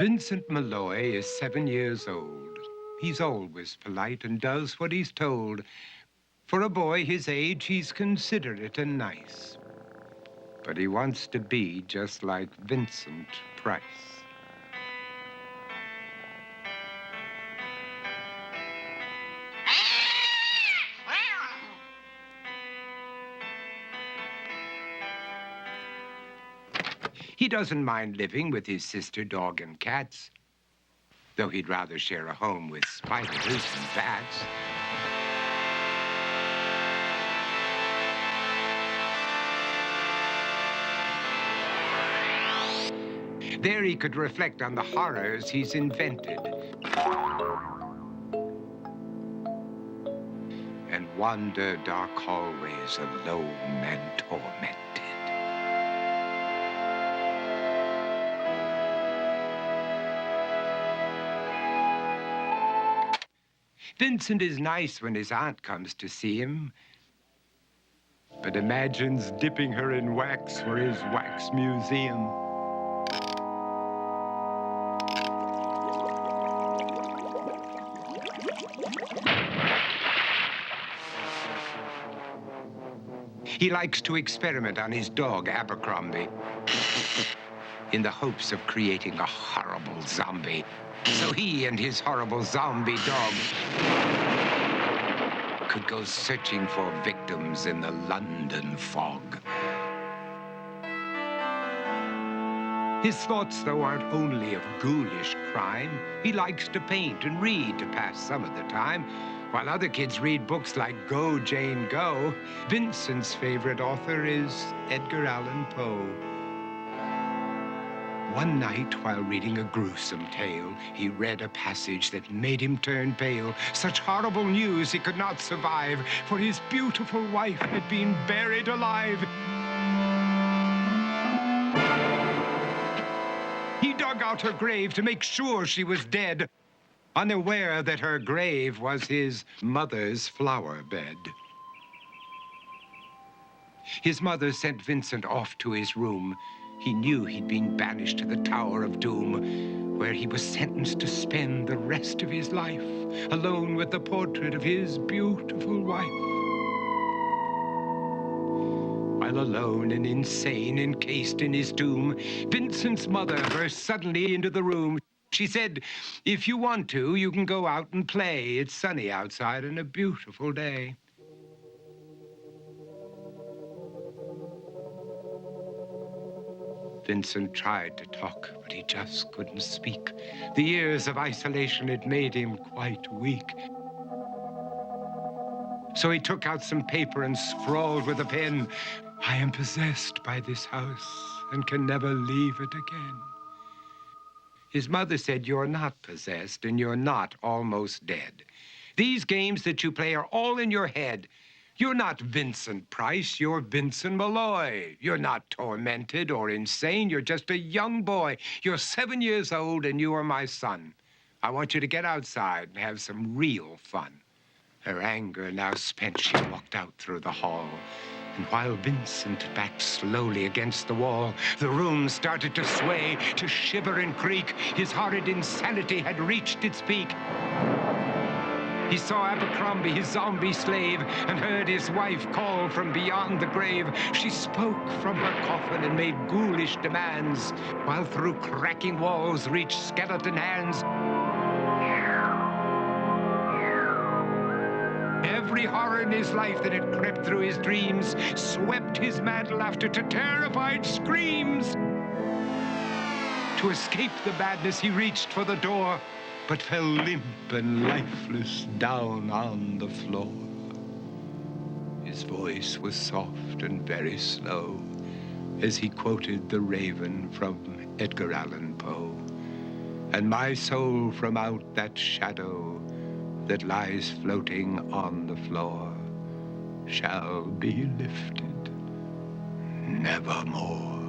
Vincent Malloy is 7 years old. He's always polite and does what he's told. For a boy his age, he's considerate and nice. But he wants to be just like Vincent Price. He doesn't mind living with his sister, dog, and cats, though he'd rather share a home with spiders and bats. There he could reflect on the horrors he's invented and wander dark hallways alone and tormented. Vincent is nice when his aunt comes to see him, but imagines dipping her in wax for his wax museum. He likes to experiment on his dog, Abercrombie, in the hopes of creating a horrible zombie. So he and his horrible zombie dog could go searching for victims in the London fog. His thoughts, though, aren't only of ghoulish crime. He likes to paint and read to pass some of the time. While other kids read books like Go, Jane, Go, Vincent's favorite author is Edgar Allan Poe. One night, while reading a gruesome tale, he read a passage that made him turn pale. Such horrible news he could not survive, for his beautiful wife had been buried alive. He dug out her grave to make sure she was dead, unaware that her grave was his mother's flower bed. His mother sent Vincent off to his room. He knew he'd been banished to the Tower of Doom, where he was sentenced to spend the rest of his life alone with the portrait of his beautiful wife. While alone and insane, encased in his tomb, Vincent's mother burst suddenly into the room. She said, "If you want to, you can go out and play. It's sunny outside and a beautiful day." Vincent tried to talk, but he just couldn't speak. The years of isolation had made him quite weak. So he took out some paper and scrawled with a pen, "I am possessed by this house and can never leave it again." His mother said, "You're not possessed and you're not almost dead. These games that you play are all in your head. You're not Vincent Price, you're Vincent Malloy. You're not tormented or insane, you're just a young boy. You're 7 years old and you are my son. I want you to get outside and have some real fun." Her anger now spent, she walked out through the hall. And while Vincent backed slowly against the wall, the room started to sway, to shiver and creak. His horrid insanity had reached its peak. He saw Abercrombie, his zombie slave, and heard his wife call from beyond the grave. She spoke from her coffin and made ghoulish demands, while through cracking walls reached skeleton hands. Every horror in his life that had crept through his dreams swept his mad laughter to terrified screams. To escape the madness, he reached for the door, but fell limp and lifeless down on the floor. His voice was soft and very slow as he quoted The Raven from Edgar Allan Poe. "And my soul from out that shadow that lies floating on the floor shall be lifted nevermore."